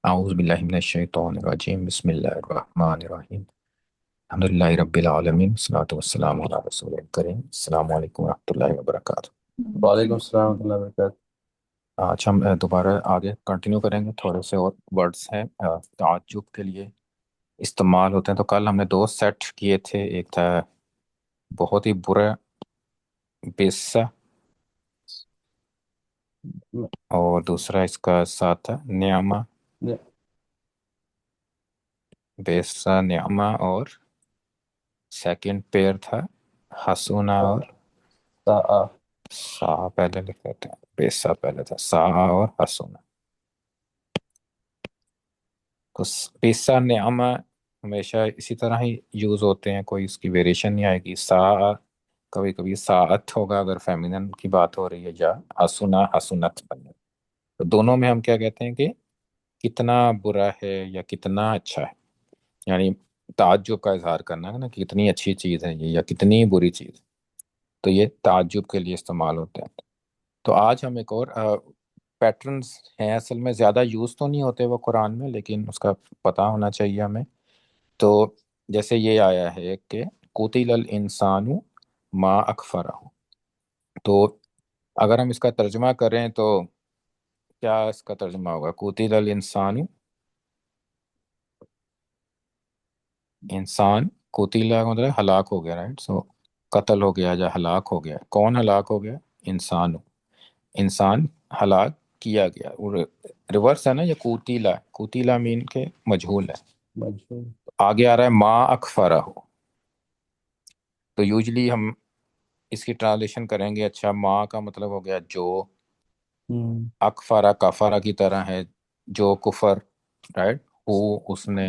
اعوذ باللہ من الشیطان الرجیم، بسم اللہ الرحمن الرحیم، الحمدللہ رب العالمین، والصلاۃ والسلام علی رسول کریم۔ السلام علیکم ورحمۃ اللہ وبرکاتہ۔ وعلیکم السلام ورحمۃ اللہ وبرکاتہ۔ آج ہم دوبارہ آگے کنٹینیو کریں گے۔ تھوڑے سے اور ورڈز ہیں تعجب کے لیے استعمال ہوتے ہیں۔ تو کل ہم نے دو سیٹ کیے تھے، ایک تھا بہت ہی برا بیسا، اور دوسرا اس کا ساتھ تھا نعمہ، بیسا نعمہ، اور سیکنڈ پیئر تھا حسونہ اور سا۔ پہلے لکھ لیتے ہیں، بیسا پہلے تھا، سا اور حسونہ۔ تو بیسا نعمہ ہمیشہ اسی طرح ہی یوز ہوتے ہیں، کوئی اس کی ویریشن نہیں آئے گی۔ سا کبھی کبھی ساعت ہوگا اگر فیمینن کی بات ہو رہی ہے، یا حسنا حسنت بن جائے۔ تو دونوں میں ہم کیا کہتے ہیں کہ کتنا برا ہے یا کتنا اچھا ہے، یعنی تعجب کا اظہار کرنا ہے نا، کہ کتنی اچھی چیز ہے یہ یا کتنی بری چیز۔ تو یہ تعجب کے لیے استعمال ہوتے ہیں۔ تو آج ہم ایک اور پیٹرنز ہیں، اصل میں زیادہ یوز تو نہیں ہوتے وہ قرآن میں، لیکن اس کا پتہ ہونا چاہیے ہمیں۔ تو جیسے یہ آیا ہے کہ قتل الانسان ما اکفرہ، تو اگر ہم اس کا ترجمہ کریں تو کیا اس کا ترجمہ ہوگا؟ قتل الانسان، انسان، قتل کا مطلب ہلاک ہو گیا، رائٹ؟ سو قتل ہو گیا یا ہلاک ہو گیا۔ کون ہلاک ہو گیا؟ انسان، انسان ہلاک کیا گیا۔ ریورس ہے نا، یہ قتیلا، قتیلا مین کے مجہول ہے، آگے آ رہا ہے ما اکفرہ۔ تو یوجلی ہم اس کی ٹرانسلیشن کریں گے، اچھا ما کا مطلب ہو گیا جو، اکفرہ کفرہ کی طرح ہے، جو کفر، رائٹ؟ وہ اس نے،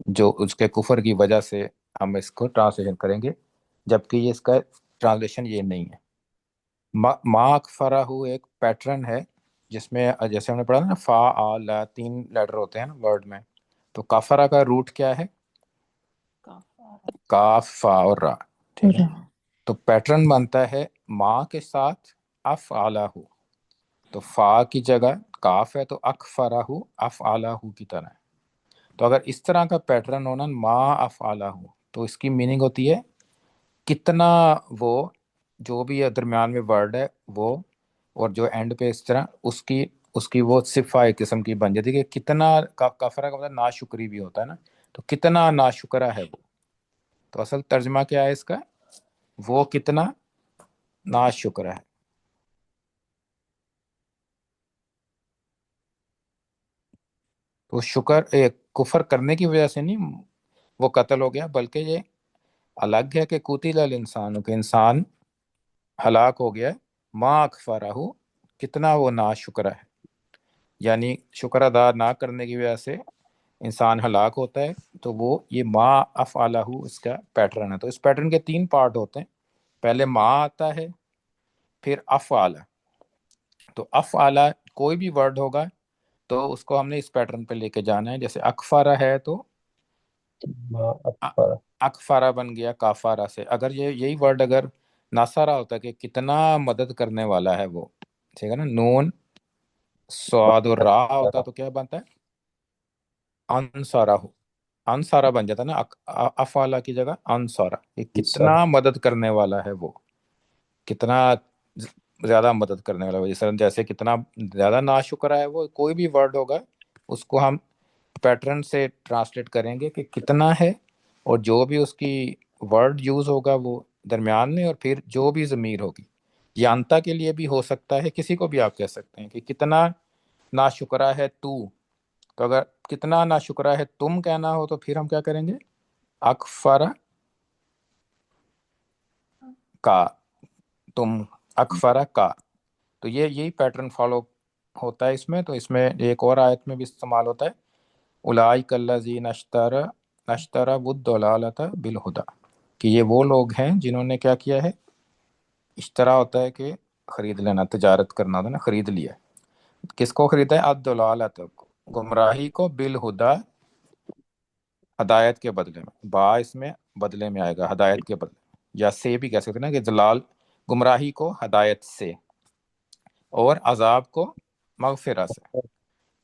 جو اس کے کفر کی وجہ سے ہم اس کو ٹرانسلیشن کریں گے، جبکہ یہ اس کا ٹرانسلیشن یہ نہیں ہے۔ ما اکفرہ ایک پیٹرن ہے جس میں جیسے ہم نے پڑھا نا، فا آ لا، تین لیٹر ہوتے ہیں نا ورڈ میں۔ تو کفرہ کا روٹ کیا ہے؟ کاف، فا اور را، ٹھیک ہے؟ تو پیٹرن بنتا ہے ما کے ساتھ افعلہ، تو فا کی جگہ کاف ہے تو اکفرہ افعلہ کی طرح ہے۔ تو اگر اس طرح کا پیٹرن ہونا ما افعلہ، تو اس کی میننگ ہوتی ہے کتنا وہ، جو بھی درمیان میں ورڈ ہے وہ، اور جو اینڈ پہ اس طرح اس کی وہ صفہ ایک قسم کی بن جاتی ہے کہ کتنا، کفرہ کا مطلب ناشکری بھی ہوتا ہے نا، تو کتنا ناشکرہ ہے وہ۔ تو اصل ترجمہ کیا ہے اس کا؟ وہ کتنا ناشکرہ ہے۔ تو شکر کفر کرنے کی وجہ سے نہیں وہ قتل ہو گیا، بلکہ یہ الگ ہے کہ قتل الانسان، کہ انسان ہلاک ہو گیا، ما اکفرہ، کتنا وہ ناشکرہ ہے، یعنی شکر ادا نہ کرنے کی وجہ سے انسان ہلاک ہوتا ہے۔ تو وہ یہ ما افعلہ اس کا پیٹرن ہے۔ تو اس پیٹرن کے تین پارٹ ہوتے ہیں، پہلے ما آتا ہے، پھر افعلہ۔ تو افعلہ کوئی بھی ورڈ ہوگا تو اس کو ہم نے اس پیٹرن پہ لے کے جانا ہے۔ جیسے اکفارہ ہے تو اکفارہ بن گیا کافارہ سے۔ اگر یہی ورڈ اگر ناصرہ ہوتا ہے کہ کتنا مدد کرنے والا ہے وہ، ٹھیک ہے نا، نون سواد اور را ہوتا تو کیا بنتا ہے؟ انصارہ، انصارہ بن جاتا نا، افعلہ کی جگہ انصارہ، یہ کتنا مدد کرنے والا ہے وہ، کتنا زیادہ مدد کرنے والا ہے۔ جیسے کتنا زیادہ ناشکرہ ہے وہ، کوئی بھی ورڈ ہوگا اس کو ہم پیٹرن سے ٹرانسلیٹ کریں گے کہ کتنا ہے، اور جو بھی اس کی ورڈ یوز ہوگا وہ درمیان میں، اور پھر جو بھی ضمیر ہوگی، یانتا کے لیے بھی ہو سکتا ہے، کسی کو بھی آپ کہہ سکتے ہیں کہ کتنا ناشکرہ ہے تو۔ تو اگر کتنا ناشکرہ ہے تم کہنا ہو تو پھر ہم کیا کریں گے؟ اکفرہ کا، تم، اکفرہ کا۔ تو یہی پیٹرن فالو ہوتا ہے اس میں۔ تو اس میں ایک اور آیت میں بھی استعمال ہوتا ہے، اولئک الذین اشتروا الضلالۃ بالہدی، کہ یہ وہ لوگ ہیں جنہوں نے کیا کیا ہے؟ اشترا ہوتا ہے کہ خرید لینا، تجارت کرنا ہوتا ہے نا، خرید لیا۔ کس کو خریدا ہے؟ الضلالۃ، گمراہی کو، بالہدی، ہدایت کے بدلے میں، با اس میں بدلے میں آئے گا، ہدایت کے بدلے، یا سے بھی کہہ سکتے ہیں نا، کہ ضلال، گمراہی کو ہدایت سے، اور عذاب کو مغفرہ سے۔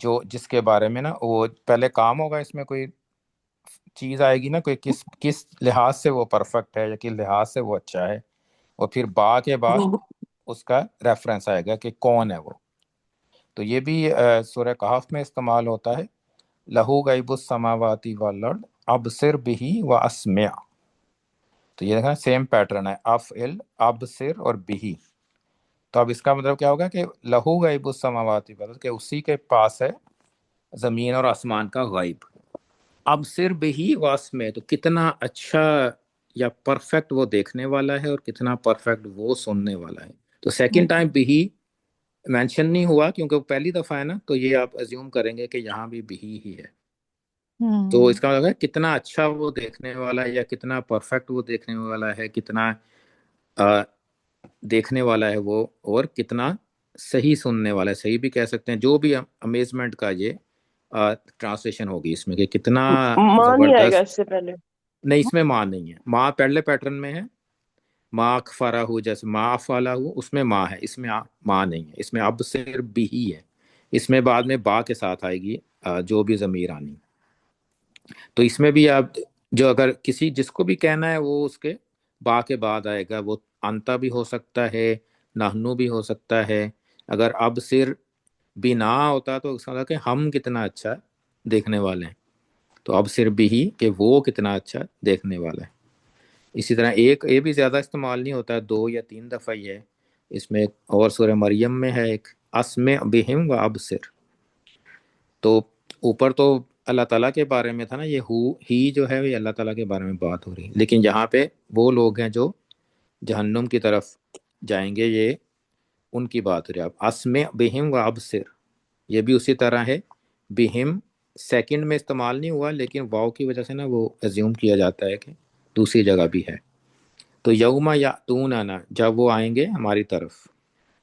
جو جس کے بارے میں نا وہ پہلے کام ہوگا، اس میں کوئی چیز آئے گی نا، کوئی کس لحاظ سے وہ پرفیکٹ ہے یا کس لحاظ سے وہ اچھا ہے، اور پھر با کے بعد اس کا ریفرنس آئے گا کہ کون ہے وہ. تو یہ بھی سورہ کہف میں استعمال ہوتا ہے، لہو غیب السماواتی والارض ابصر بہ و اسمع. تو یہ دیکھنا سیم پیٹرن ہے، افعل ابصر اور بہ. تو اب اس کا مطلب کیا ہوگا کہ لہو غیب السماواتی والارض، کہ اسی کے پاس ہے زمین اور آسمان کا غیب. ابصر بہ و اسمع، تو کتنا اچھا یا پرفیکٹ وہ دیکھنے والا ہے اور کتنا پرفیکٹ وہ سننے والا ہے. تو سیکنڈ ٹائم بہ مینشن نہیں ہوا کیونکہ وہ پہلی دفعہ ہے نا، تو یہ آپ ازیوم کریں گے کہ یہاں بھی بہ ہی ہے. تو اس کا مطلب ہے کتنا اچھا وہ دیکھنے والا ہے یا کتنا پرفیکٹ وہ دیکھنے والا ہے، کتنا دیکھنے والا ہے وہ، اور کتنا صحیح سننے والا ہے. صحیح بھی کہہ سکتے ہیں، جو بھی امیزمنٹ کا یہ ٹرانسلیشن ہوگی اس میں، کہ کتنا ماں نہیں آئے گا زبردست. اس سے پہلے؟ نہیں، اس میں ماں نہیں ہے. ماں پہلے پیٹرن میں ہے، ماں اکفرا ہو، جیسے ماں افعلا ہو اس میں ماں ہے، اس میں ماں نہیں ہے. اس میں اب صرف بھی ہی ہے. اس میں بعد میں با کے ساتھ آئے گی جو بھی ضمیر آنی. تو اس میں بھی آپ جو اگر کسی جس کو بھی کہنا ہے وہ اس کے با کے بعد آئے گا. وہ انتا بھی ہو سکتا ہے، نحنو بھی ہو سکتا ہے. اگر اب صر بھی نہ ہوتا تو اس کا مطلب کہ ہم کتنا اچھا دیکھنے والے ہیں. تو اب صر بھی ہی کہ وہ کتنا اچھا دیکھنے والا ہے. اسی طرح ایک یہ بھی زیادہ استعمال نہیں ہوتا ہے، 2 یا 3 دفعہ ہی ہے. اس میں اور سورہ مریم میں ہے ایک، اسمع بہم و ابصر. تو اوپر تو اللہ تعالیٰ کے بارے میں تھا نا، یہ ہی جو ہے یہ اللہ تعالیٰ کے بارے میں بات ہو رہی ہے. لیکن یہاں پہ وہ لوگ ہیں جو جہنم کی طرف جائیں گے، یہ ان کی بات ہو رہی ہے. اب اسمع بہم و ابصر یہ بھی اسی طرح ہے. بہم سیکنڈ میں استعمال نہیں ہوا، لیکن واو کی وجہ سے نا وہ ایزیوم کیا جاتا ہے کہ دوسری جگہ بھی ہے. تو یوم یاتوننا، جب وہ آئیں گے ہماری طرف،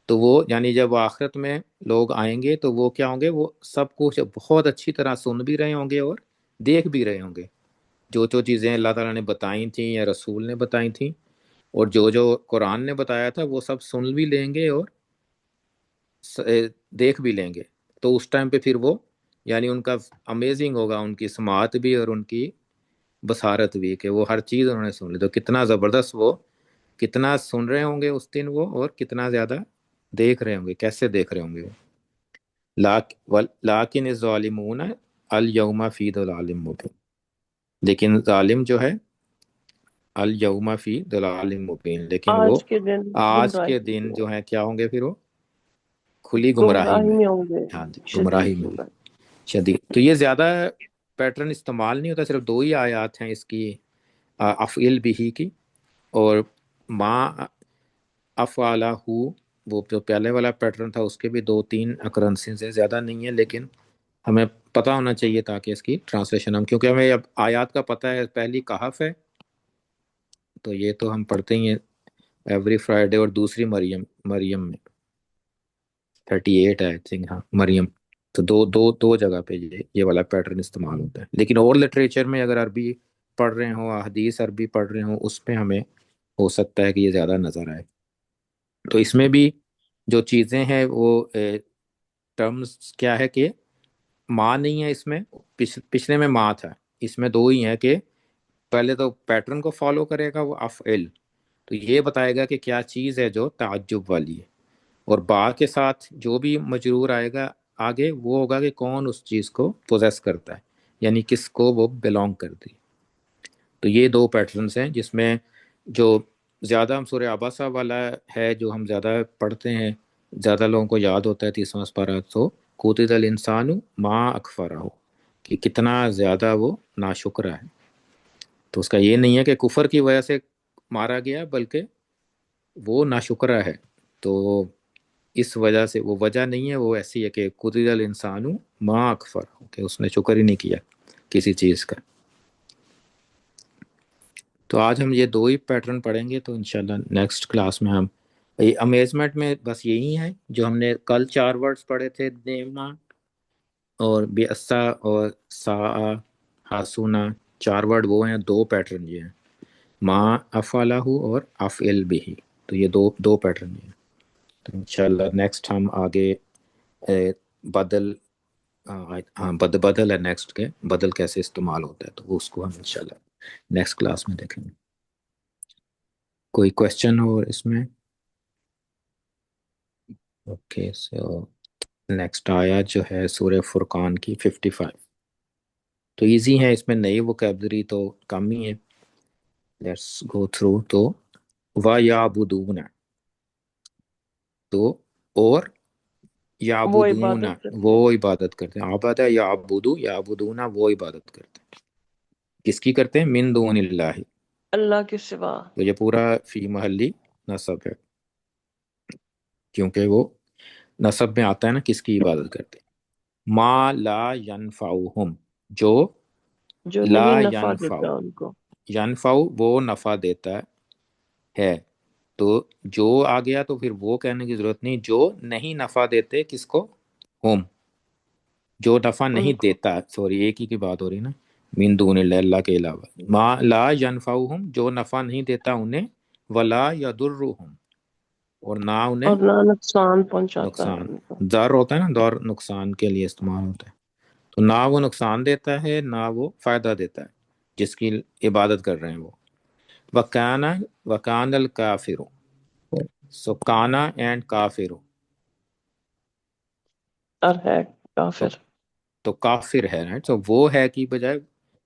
تو وہ یعنی جب آخرت میں لوگ آئیں گے تو وہ کیا ہوں گے، وہ سب کچھ بہت اچھی طرح سن بھی رہے ہوں گے اور دیکھ بھی رہے ہوں گے. جو چیزیں اللہ تعالیٰ نے بتائی تھیں یا رسول نے بتائی تھیں، اور جو قرآن نے بتایا تھا، وہ سب سن بھی لیں گے اور دیکھ بھی لیں گے. تو اس ٹائم پہ پھر وہ یعنی ان کا امیزنگ ہوگا، ان کی سماعت بھی اور ان کی بصارت بھی، کہ وہ ہر چیز انہوں نے سن لی. تو کتنا زبردست وہ کتنا سن رہے ہوں گے اس دن وہ، اور کتنا زیادہ دیکھ رہے ہوں گے، کیسے دیکھ رہے ہوں گے. لیکن الظالمون الیوم فی ضلال مبین، لیکن ظالم جو ہے الیوم فی ضلال مبین، لیکن وہ آج کے دن آج کے گمراہی دن جو ہے کیا ہوں گے، پھر وہ کھلی گمراہی گمراہی میں. میں ہوں گے، ہاں جی، گمراہی شدید میں گمراہی۔ شدید. تو یہ زیادہ پیٹرن استعمال نہیں ہوتا، صرف 2 ہی آیات ہیں اس کی، افعل بھی کی اور ما افعلہ، وہ جو پہلے والا پیٹرن تھا اس کے بھی 2-3 اکرنسز ہیں، زیادہ نہیں ہے. لیکن ہمیں پتہ ہونا چاہیے تاکہ اس کی ٹرانسلیشن ہم، کیونکہ ہمیں اب آیات کا پتہ ہے. پہلی کہف ہے تو یہ تو ہم پڑھتے ہی ہیں ایوری فرائیڈے، اور دوسری مریم میں 38 ہے آئی تھنک، ہاں مریم. تو دو جگہ پہ یہ والا پیٹرن استعمال ہوتا ہے. لیکن اور لٹریچر میں اگر عربی پڑھ رہے ہوں، حدیث عربی پڑھ رہے ہوں، اس میں ہمیں ہو سکتا ہے کہ یہ زیادہ نظر آئے. تو اس میں بھی جو چیزیں ہیں وہ ٹرمز کیا ہے کہ ماں نہیں ہے اس میں، پچھلے میں ماں تھا. اس میں 2 ہی ہیں کہ پہلے تو پیٹرن کو فالو کرے گا وہ افعل، تو یہ بتائے گا کہ کیا چیز ہے جو تعجب والی ہے، اور با کے ساتھ جو بھی مجرور آئے گا آگے وہ ہوگا کہ کون اس چیز کو پوزیس کرتا ہے، یعنی کس کو وہ بلونگ کرتی. تو یہ 2 پیٹرنز ہیں جس میں جو زیادہ ہم سورہ عباسہ والا ہے جو ہم زیادہ پڑھتے ہیں، زیادہ لوگوں کو یاد ہوتا ہے 30واں سپارہ. تو قتل الانسان ما اکفرہ، کہ کتنا زیادہ وہ ناشکرہ ہے. تو اس کا یہ نہیں ہے کہ کفر کی وجہ سے مارا گیا، بلکہ وہ ناشکرہ ہے. تو اس وجہ سے وہ وجہ نہیں ہے، وہ ایسی ہے کہ قتل الانسان ما اکفرہ، کہ اس نے شکر ہی نہیں کیا کسی چیز کا. تو آج ہم یہ 2 ہی پیٹرن پڑھیں گے. تو انشاءاللہ نیکسٹ کلاس میں ہم امیزمنٹ میں بس یہی ہیں جو ہم نے کل 4 ورڈز پڑھے تھے، نیما اور بیسا اور سا ہاسونا، 4 ورڈ وہ ہیں. 2 پیٹرن یہ ہیں، ما افعلہ اور افعل بھی. تو یہ دو پیٹرن ہیں. تو انشاءاللہ نیکسٹ ہم آگے بدل ہاں بدل ہے نیکسٹ کے، بدل کیسے استعمال ہوتا ہے، تو وہ اس کو ہم انشاءاللہ نیکسٹ کلاس میں دیکھیں گے. کوئی کوشچن اور اس میں؟ اوکے سو نیکسٹ آیا جو ہے سورہ فرقان کی 55. تو ایزی ہے، اس میں نئی ووکیبلری تو کم ہی ہے. Let's go through. تو وَيَعْبُدُونَ، تو اور وہ یعبدون عبادت کرتے وہ ہیں عبادت کرتے ہیں. عبد یعبدو یعبدون وہ عبادت کرتے ہیں. کس کی کرتے ہیں؟ من دون اللہ. اللہ کے سوا. تو یہ پورا فی محلی نصب ہے، کیونکہ وہ نصب میں آتا ہے نا کس کی عبادت کرتے ہیں. ما لا ینفعہم، جو جو لا نہیں نفع ینفع، دیتا ان کو. ینفع وہ نفع دیتا ہے. تو جو آ گیا تو پھر وہ کہنے کی ضرورت نہیں، جو نہیں نفع دیتے کس کو؟ ہم، جو نفع ان نہیں کو دیتا، سوری ایک ہی کی بات ہو رہی نا، من دون اللہ، اللہ کے علاوہ. ما لا ینفعہم، جو نفع نہیں دیتا انہیں، ولا یضرہم، اور نہ انہیں اور نہ نقصان پہنچاتا ہے نقصان. ان کو. ضر ہوتا ہے نا، دور نقصان کے لیے استعمال ہوتا ہے. تو نہ وہ نقصان دیتا ہے نہ وہ فائدہ دیتا ہے جس کی عبادت کر رہے ہیں وہ. وکانا وکان الکافر، سو کانا اینڈ کافر، اور ہے تو کافر. تو کافر ہے رائٹ. سو وہ ہے کی بجائے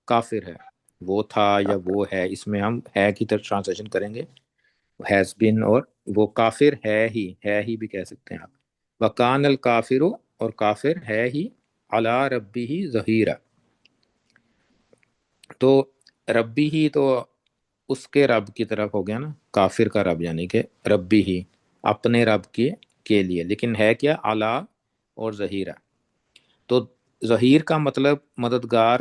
کافر ہے. وہ تھا یا وہ ہے، اس میں ہم ہے کی طرف ٹرانسلیشن کریں گے، ہیز بین. اور وہ کافر ہے ہی بھی کہہ سکتے ہیں آپ. وکان الکافر، اور کافر ہے ہی، علی ربی ظہیرہ. تو ربی ہی تو اس کے رب کی طرف ہو گیا نا، کافر کا رب، یعنی کہ ربی ہی اپنے رب کے لیے. لیکن ہے کیا؟ علی اور ظہیرہ. تو ظہیر کا مطلب مددگار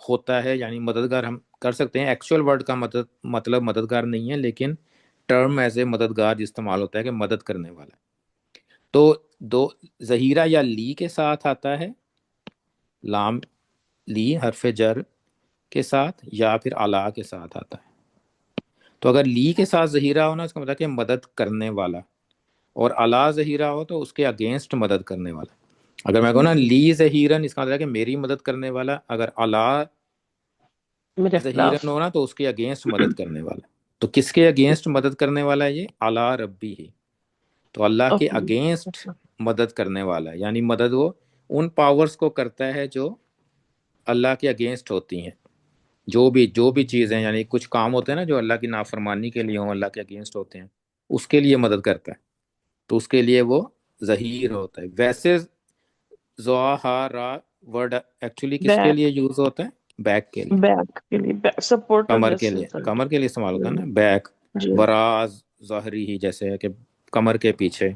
ہوتا ہے، یعنی مددگار ہم کر سکتے ہیں. ایکچوئل ورڈ کا مطلب مددگار نہیں ہے، لیکن ٹرم ایز اے مددگار استعمال ہوتا ہے کہ مدد کرنے والا. تو دو ظہیرہ یا لی کے ساتھ آتا ہے، لام لی حرف جر کے ساتھ، یا پھر علا کے ساتھ آتا ہے. تو اگر لی کے ساتھ ظہیرہ ہونا، اس کا مطلب کہ مدد کرنے والا، اور علا ظہیرہ ہو تو اس کے اگینسٹ مدد کرنے والا. اگر میں کہوں نا لی ظہیرن، اس کا مطلب ہے کہ میری مدد کرنے والا. اگر علا میرے خلاف. ظہیرن ہونا تو اس کے اگینسٹ مدد کرنے والا. تو کس کے اگینسٹ مدد کرنے والا ہے یہ؟ علی ربی ہی. تو اللہ کے اپنے. اگینسٹ مدد کرنے والا ہے، یعنی مدد وہ ان پاورز کو کرتا ہے جو اللہ کے اگینسٹ ہوتی ہیں. جو بھی چیزیں، یعنی کچھ کام ہوتے ہیں نا جو اللہ کی نافرمانی کے لیے ہوں، اللہ کے اگینسٹ ہوتے ہیں، اس کے لیے مدد کرتا ہے. تو اس کے لیے وہ ظہیر ہوتا ہے. ویسے ظہارا ورڈ ایکچولی کس کے لیے یوز ہوتا ہے؟ بیک کے لیے، بیک کے لیے. بیک سپورٹر کمر ہے کے لیے، سر. کمر کے لیے استعمال ہوتا ہے نا بیک. جی. وراز ظہری ہی، جیسے ہے کہ کمر کے پیچھے،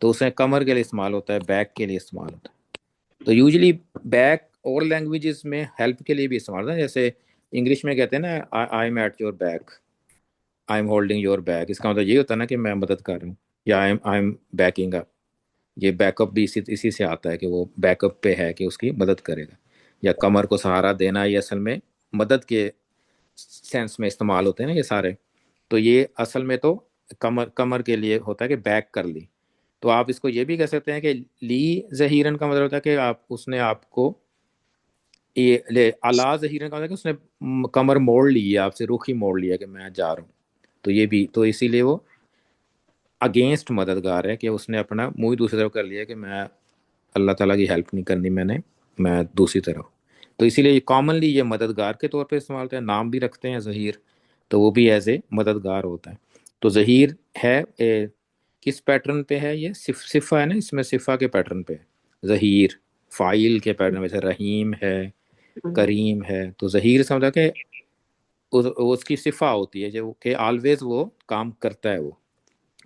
تو اسے کمر کے لیے استعمال ہوتا ہے، بیک کے لیے استعمال ہوتا ہے. تو یوزلی بیک اور لینگویجز میں ہیلپ کے لیے بھی استعمال ہوتا ہے. جیسے انگلش میں کہتے ہیں نا I am at your back, I am holding your back. اس کا مطلب یہ ہوتا ہے نا کہ میں مدد کر رہا ہوں، یا آئی ایم بیکنگ اپ. یہ بیک اپ بھی اسی سے آتا ہے کہ وہ بیک اپ پہ ہے کہ اس کی مدد کرے گا. یا کمر کو سہارا دینا، یہ اصل میں مدد کے سینس میں استعمال ہوتے ہیں نا یہ سارے. تو یہ اصل میں تو کمر کے لیے ہوتا ہے کہ بیک کر لی. تو آپ اس کو یہ بھی کہہ سکتے ہیں کہ لی ظہیرن کا مطلب ہوتا ہے کہ اس نے آپ کو یہ علا ظہیرن کا مطلب ہے کہ اس نے کمر موڑ لی ہے، آپ سے رخ ہی موڑ لیا کہ میں جا رہا ہوں. تو یہ بھی تو اسی لیے وہ اگینسٹ مددگار ہے کہ اس نے اپنا منہ ہی دوسری طرف کر لیا کہ میں اللہ تعالیٰ کی ہیلپ نہیں کرنی، میں دوسری طرف. تو اسی لیے کامنلی یہ مددگار کے طور پہ استعمال ہوتا ہے. نام بھی رکھتے ہیں ظہیر، تو وہ بھی ایز اے مددگار ہوتا ہے. تو ظہیر ہے کس پیٹرن پہ ہے؟ یہ صفہ ہے نا، اس میں صفہ کے پیٹرن پہ ہے. ظہیر فائل کے پیٹرن، جیسے رحیم ہے، کریم ہے. تو ظہیر سمجھا کہ اس کی صفہ ہوتی ہے جو کہ آلویز وہ کام کرتا ہے، وہ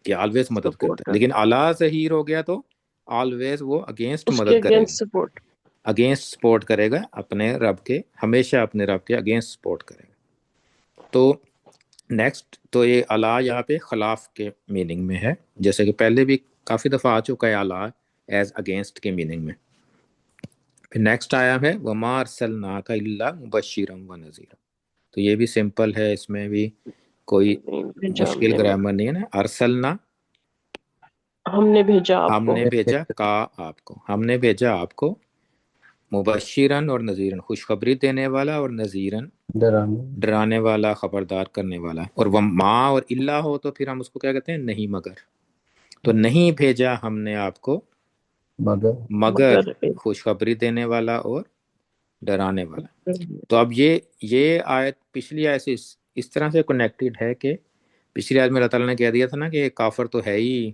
کہ آلویز مدد کرتا سپورٹ ہے. لیکن اعلیٰ ظہیر ہو گیا تو آلویز وہ اگینسٹ اس کے مدد کرے گا، اگینسٹ سپورٹ. اگینسٹ سپورٹ کرے گا اپنے رب کے، ہمیشہ اپنے رب کے اگینسٹ سپورٹ کرے گا. تو نیکسٹ، تو یہ اعلیٰ یہاں پہ خلاف کے میننگ میں ہے، جیسے کہ پہلے بھی کافی دفعہ آ چکا ہے اعلیٰ ایز اگینسٹ کے میننگ میں. پھر نیکسٹ آیا ہے وما ارسلناک الا مبشرا ونذیرا. تو یہ بھی سمپل ہے، اس میں بھی کوئی مشکل گرامر نہیں ہے نا. ارسلنا ہم نے بھیجا آپ ہم کو. نے بھیجا، کا آپ کو، ہم نے بھیجا آپ کو، مبشرن اور نذیرن، خوشخبری دینے والا اور نذیرن ڈرانے ڈرانے والا، خبردار کرنے والا. اور وہ ماں اور اللہ ہو تو پھر ہم اس کو کیا کہتے ہیں؟ نہیں مگر. تو نہیں بھیجا ہم نے آپ کو مگر مگر مگر خوشخبری دینے والا اور ڈرانے والا. تو اب یہ آیت پچھلی آیت سے اس طرح سے کنیکٹڈ ہے کہ پچھلی آیت میں اللہ تعالیٰ نے کہہ دیا تھا نا کہ کافر تو ہے ہی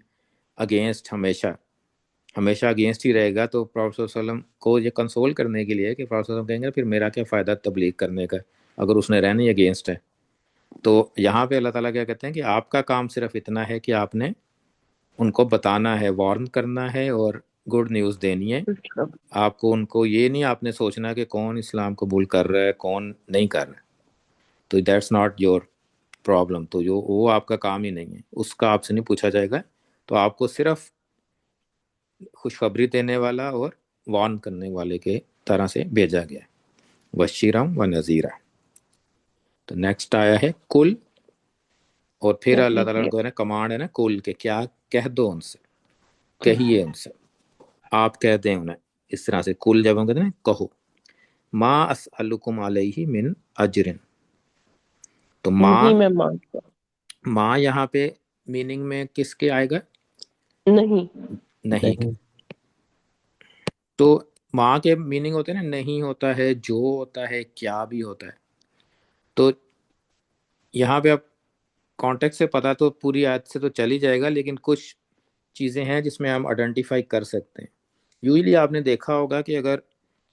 اگینسٹ، ہمیشہ اگینسٹ ہی رہے گا. تو پروفیسر صلی اللہ علیہ وسلم کو یہ کنسول کرنے کے لیے کہ پروفیسر صلی اللہ علیہ وسلم کہیں گے پھر میرا کیا فائدہ تبلیغ کرنے کا اگر اس نے رہنا ہی اگینسٹ ہے. تو یہاں پہ اللہ تعالیٰ کیا کہتے ہیں کہ آپ کا کام صرف اتنا ہے کہ آپ نے ان کو بتانا ہے، وارن کرنا ہے اور گڈ نیوز دینی ہے. آپ کو ان کو یہ نہیں آپ نے سوچنا کہ کون اسلام قبول کر رہا ہے کون نہیں کر رہا. تو دیٹس ناٹ یور پرابلم. تو وہ آپ کا کام ہی نہیں ہے، اس کا آپ سے نہیں پوچھا جائے گا. تو آپ کو صرف خوشخبری دینے والا اور وارن کرنے والے کے طرح سے بھیجا گیا ہے. بشیرم و نذیرہ. تو نیکسٹ آیا ہے کل. اور پھر اللہ تعالیٰ کو کمانڈ ہے نا کل کہ کیا کہہ دو ان سے، کہیے ان سے، آپ کہہ دیں انہیں اس طرح سے. کل جب ہم کہتے ہیں کہو. ما اسألکم علیہ من اجرن. تو نہیں میں مانگتا ماں یہاں پہ میننگ میں کس کے آئے گا؟ نہیں. نہیں کے. نہیں تو ماں کے میننگ ہوتے ہیں نا، نہیں ہوتا ہے، جو ہوتا ہے، کیا بھی ہوتا ہے. تو یہاں پہ اب کانٹیکٹ سے پتہ تو پوری آیت سے تو چل ہی جائے گا، لیکن کچھ چیزیں ہیں جس میں ہم آئیڈینٹیفائی کر سکتے ہیں. یوزلی آپ نے دیکھا ہوگا کہ اگر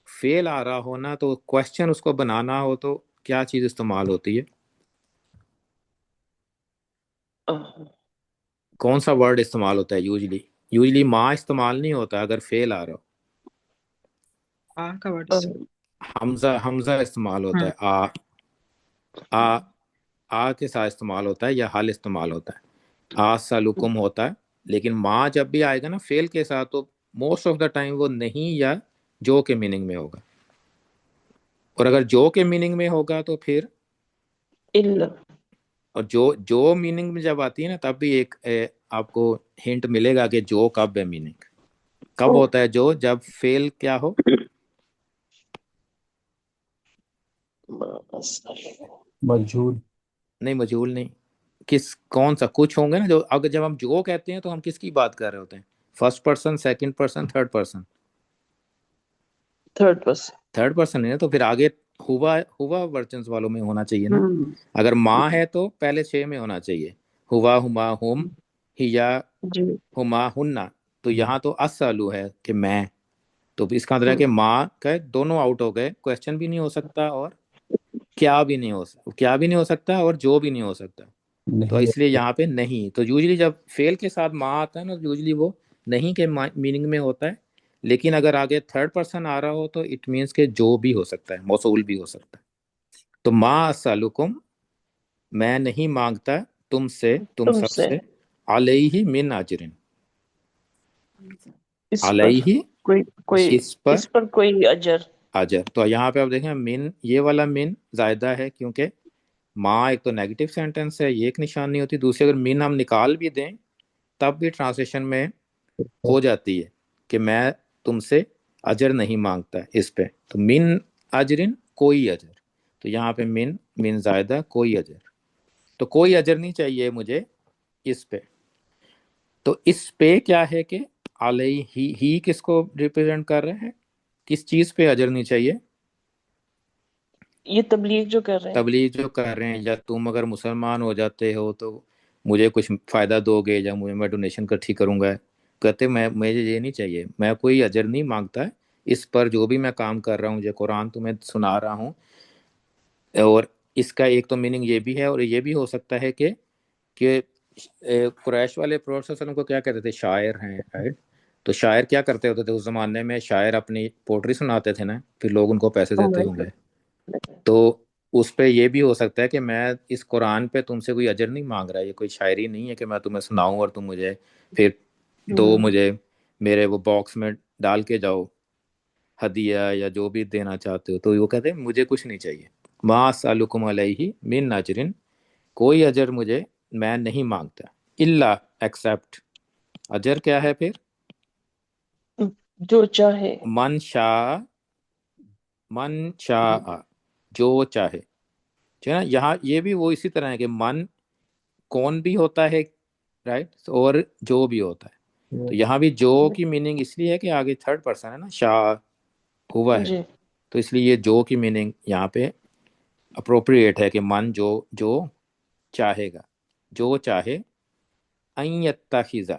فیل آ رہا ہو نا تو کویسچن اس کو بنانا ہو تو کیا چیز استعمال ہوتی ہے؟ کون سا ورڈ استعمال ہوتا ہے یوزلی ماں استعمال نہیں ہوتا اگر فیل آ رہا ہو. کا ورڈ حمزہ استعمال ہوتا ہے. آ آ کے ساتھ استعمال ہوتا ہے یا حال استعمال ہوتا ہے. آ سالکم ہوتا ہے. لیکن ماں جب بھی آئے گا نا فیل کے ساتھ تو موسٹ آف دا ٹائم وہ نہیں یا جو کے میننگ میں ہوگا. اور اگر جو کے میننگ میں ہوگا تو پھر اور جو میننگ میں جب آتی ہے نا تب بھی ایک آپ کو ہنٹ ملے گا کہ جو کب ہے. میننگ کب ہوتا ہے جو؟ جب فیل کیا ہو؟ مجہول نہیں مجہول نہیں. کون سا کچھ ہوں گے نا جو اگر جب ہم جو کہتے ہیں تو ہم کس کی بات کر رہے ہوتے ہیں؟ First person, second person, third person? Third person ہے تو پھر آگے ہوا ورچنز والوں میں ہونا چاہیے نا. اگر ماں ہے تو پہلے 6 میں ہونا چاہیے. ہوا، ہما، ہم، ہیا، ہما، ہننا. تو یہاں تو اسالو ہے کہ میں. تو اس کا مطلب ہے کہ ماں کا دونوں آؤٹ ہو گئے. کویسچن بھی نہیں ہو سکتا اور کیا بھی نہیں ہو سکتا اور جو بھی نہیں ہو سکتا. تو نہیں اس لیے یہاں پہ نہیں. تو یوزلی جب فیل کے ساتھ ماں آتا ہے نا یوزلی وہ نہیں کے میننگ میں ہوتا ہے. لیکن اگر آگے تھرڈ پرسن آ رہا ہو تو اٹ مینس کہ جو بھی ہو سکتا ہے، موصول بھی ہو سکتا ہے. تو ما اسالکم میں نہیں مانگتا تم سب سے علیہ من اجرن. علیہ اس پر کوئی اجر. تو یہاں پہ آپ دیکھیں من، یہ والا من زائدہ ہے کیونکہ ماں ایک تو نیگیٹو سینٹنس ہے، یہ ایک نشانی ہوتی ہے. دوسری اگر من ہم نکال بھی دیں تب بھی ٹرانسلیشن میں ہو جاتی ہے کہ میں تم سے اجر نہیں مانگتا اس پہ. تو من اجرن کوئی اجر. تو یہاں پہ من زائدہ کوئی اجر. تو کوئی اجر نہیں چاہیے مجھے اس پہ. تو اس پہ کیا ہے کہ علیہ ہی کس کو ریپرزینٹ کر رہے ہیں؟ کس چیز پہ اجر نہیں چاہیے؟ یہ تبلیغ جو کر رہے ہیں یا تم اگر مسلمان ہو جاتے ہو تو مجھے کچھ فائدہ دو گے یا میں ڈونیشن اکٹھی کروں گا. کہتے مجھے یہ نہیں چاہیے، میں کوئی اجر نہیں مانگتا اس پر جو بھی میں کام کر رہا ہوں. جو قرآن تمہیں سنا رہا ہوں. اور اس کا ایک تو میننگ یہ بھی ہے اور یہ بھی ہو سکتا ہے کہ قریش والے پروفیٹ صلی اللہ علیہ وسلم کو کیا کہتے تھے؟ شاعر ہیں، رائٹ. تو شاعر کیا کرتے ہوتے تھے اس زمانے میں؟ شاعر اپنی پوٹری سناتے تھے نا، پھر لوگ ان کو پیسے دیتے ہوں گے. تو اس پہ یہ بھی ہو سکتا ہے کہ میں اس قرآن پہ تم سے کوئی اجر نہیں مانگ رہا. یہ کوئی شاعری نہیں ہے کہ میں تمہیں سناؤں اور تم مجھے پھر مجھے میرے وہ باکس میں ڈال کے جاؤ ہدیہ یا جو بھی دینا چاہتے ہو. تو وہ کہتے ہیں مجھے کچھ نہیں چاہیے. ما اسألکم علیہ من اجر، کوئی اجر مجھے میں نہیں مانگتا. الا ایکسیپٹ. اجر کیا ہے پھر؟ جو چاہے. من شاء من شاء جو چاہے، ٹھیک ہے نا. یہاں یہ بھی وہ اسی طرح ہے کہ من کون بھی ہوتا ہے رائٹ، اور جو بھی ہوتا ہے. تو یہاں بھی جو کی میننگ اس لیے ہے کہ آگے تھرڈ پرسن ہے نا، شاء ہوا ہے، جی تو اس لیے یہ جو کی میننگ یہاں پہ اپروپریٹ ہے کہ من جو چاہے گا، جو چاہے. این یتخذ،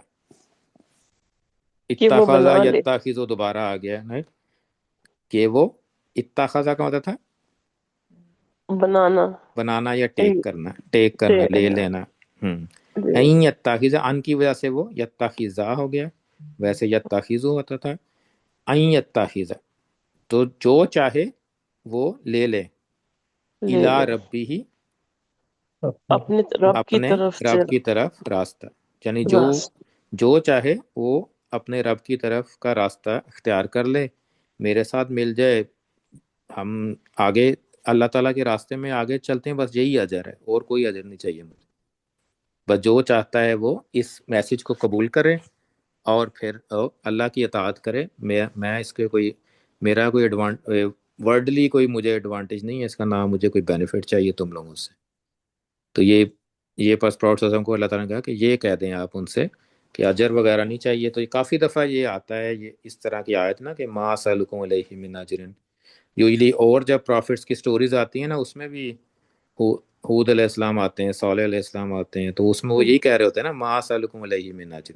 کہ وہ اتخذ بنا لے، یتخذ دوبارہ آ گیا ہے کہ وہ اتخذ کا مطلب تھا بنانا، بنانا یا ٹیک کرنا لے لینا. این یتخذ، ان کی وجہ سے وہ یتخذا ہو گیا، ویسے یتخذ ہوتا تھا. این یتخذ، تو جو چاہے وہ لے لے. لے الی لے ربی، اپنے رب کی اپنے طرف سے رب کی طرف راستہ، یعنی راست. جو چاہے وہ اپنے رب کی طرف کا راستہ اختیار کر لے، میرے ساتھ مل جائے، ہم آگے اللہ تعالیٰ کے راستے میں آگے چلتے ہیں، بس یہی اجر ہے، اور کوئی اجر نہیں چاہیے مجھے. بس جو چاہتا ہے وہ اس میسج کو قبول کرے اور پھر اللہ کی اطاعت کرے. میں اس کے کوئی میرا کوئی ورڈلی کوئی مجھے ایڈوانٹیج نہیں ہے اس کا، نہ مجھے کوئی بینیفٹ چاہیے تم لوگوں سے. تو یہ پس پراؤڈ سزم کو اللہ تعالیٰ نے کہا کہ یہ کہہ دیں آپ ان سے کہ اجر وغیرہ نہیں چاہیے. تو یہ کافی دفعہ یہ آتا ہے، یہ اس طرح کی آیت نا کہ ما اسألکم علیہ من اجر. یوزلی اور جب پروفٹس کی سٹوریز آتی ہیں نا، اس میں بھی ہود علیہ السلام آتے ہیں، صالح علیہ السلام آتے ہیں، تو اس میں وہ یہی کہہ رہے ہوتے ہیں نا ما اسألکم علیہ من اجر.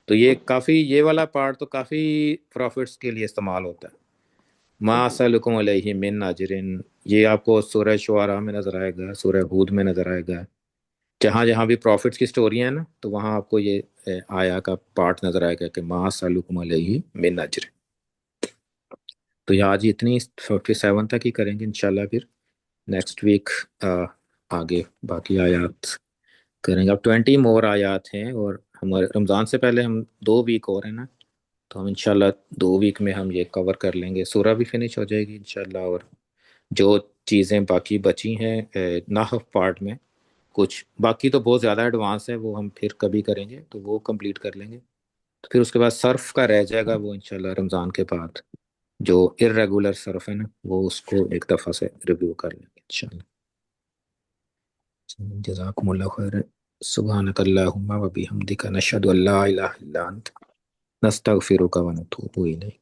تو یہ والا پارٹ تو کافی پروفٹس کے لیے استعمال ہوتا ہے. ما اسألکم علیہ من اجر، یہ آپ کو سورہ شعراء میں نظر آئے گا، سورہ ہود میں نظر آئے گا، جہاں جہاں بھی پروفٹس کی سٹوری ہیں نا، تو وہاں آپ کو یہ آیا کا پارٹ نظر آئے گا کہ ما اسألکم علیہ من اجر. تو یہ آج اتنی 47 تک ہی کریں گے انشاءاللہ، پھر نیکسٹ ویک آگے باقی آیات کریں گے. اب 20 مور آیات ہیں، اور ہمارے رمضان سے پہلے ہم 2 ویک اور ہیں نا، تو ہم انشاءاللہ 2 ویک میں ہم یہ کور کر لیں گے. سورہ بھی فنش ہو جائے گی انشاءاللہ، اور جو چیزیں باقی بچی ہیں نحف پارٹ میں، کچھ باقی تو بہت زیادہ ایڈوانس ہے، وہ ہم پھر کبھی کریں گے، تو وہ کمپلیٹ کر لیں گے. تو پھر اس کے بعد صرف کا رہ جائے گا، وہ انشاءاللہ رمضان کے بعد جو ارریگولر صرف ہے نا، وہ اس کو ایک دفعہ سے ریویو کر لیں گے انشاءاللہ. جزاکم اللہ خیر. سبحانک اللہم و بحمدک، نشہد ان لا الہ الا انت، نستغفرک و نتوب الیک.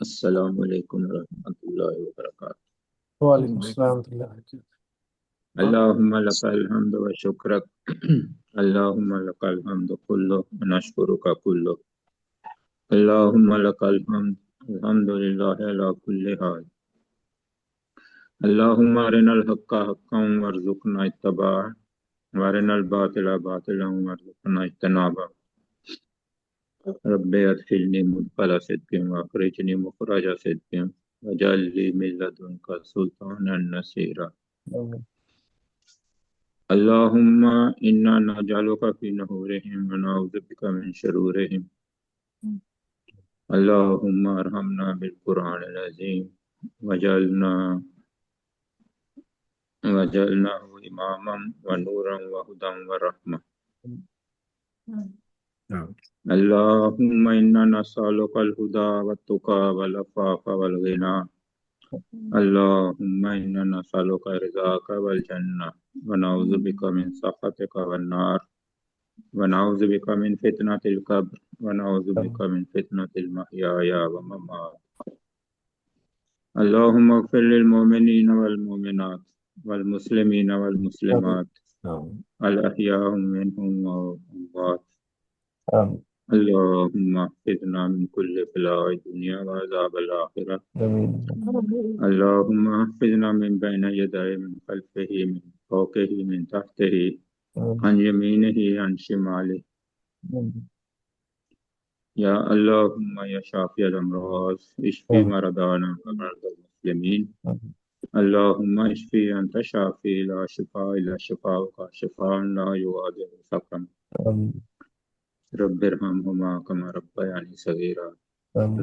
السلام علیکم ورحمۃ اللہ وبرکاتہ. وعلیکم السلام ورحمۃ اللہ وبرکاتہ. اللہم لک الحمد و شکرک، اللہم لک الحمد کلہ و نشکرک کلہ، اللہم لک الحمد الحمد للہ علی کل حال، اللہم ارنا الحق حقا وارزقنا اتباعہ، وارنا الباطل باطلا وارزقنا اجتنابہ. رب ادخلنی مدخل صدق واخرجنی مخرج صدق واجعل لی من لدنک سلطانا نصیرا. اللہم انا نجعلک فی نحورہم ونعوذ بک من شرورہم. اللہم ارحمنا بالقرآن العظیم وجعلناہ اماما ونورا وہدا ورحمہ. اللہم انا نسألک الہدی والتقی والعفاف والغنی. اللہم انا نسألک رضاک والجنہ ونعوذ بک من سخطک والنار، ونعوذ بک من فتنة القبر ونعوذ بک من فتنة المحیا والممات. اللہم اغفر للمؤمنین والمؤمنات والمسلمین والمسلمات الاحیاء منهم والاموات. اللہم احفظنا من کل بلاء الدنیا وعذاب الآخرہ. اللہم احفظنا من بین یدیہ من خلفہ من فوقہ من تحتہ عن یمینہ عن شمالہ. یا اللہم یا شافی الامراض اشفی مرضانا ومرضى المسلمین. اللہم اشفی انت شافی لا شفاء الا شفاؤک شفاء لا یغادر سقما. رب ارحمہما کما ربیانی صغیرا،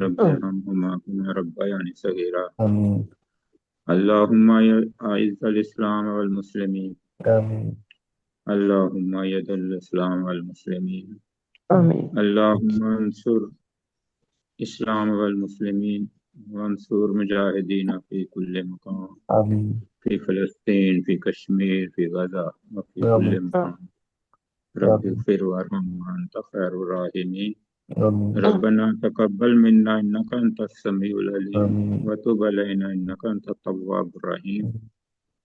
رب ارحمہما کما ربیانی صغیرا. اللہم اعز الاسلام والمسلمین، اللہم اعز الاسلام والمسلمین. آمین. اللہم انصر الإسلام والمسلمين وانصر مجاهدين في كل مكان آمين في فلسطين في كشمير في غزة وفي كل آمين مكان رب آمين اغفر وارحم وأنت خير الراحمين آمين ربنا تقبل منا إنك أنت السميع العليم آمين وتب علينا إنك أنت التواب الرحيم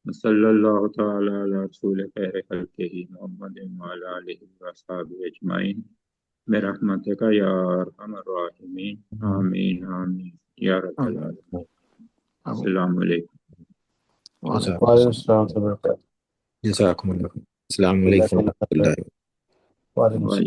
وصلى الله تعالى على رسول خير خلقه محمد وعلى آله وأصحابه أجمعين برحمتك يا أرحم الراحمين آمين آمين يا رب العالمين السلام علیکم وعلیکم السلام ورحمۃ اللہ وبرکاتہ جزاکم اللہ السلام علیکم ورحمۃ اللہ وعلیکم السلام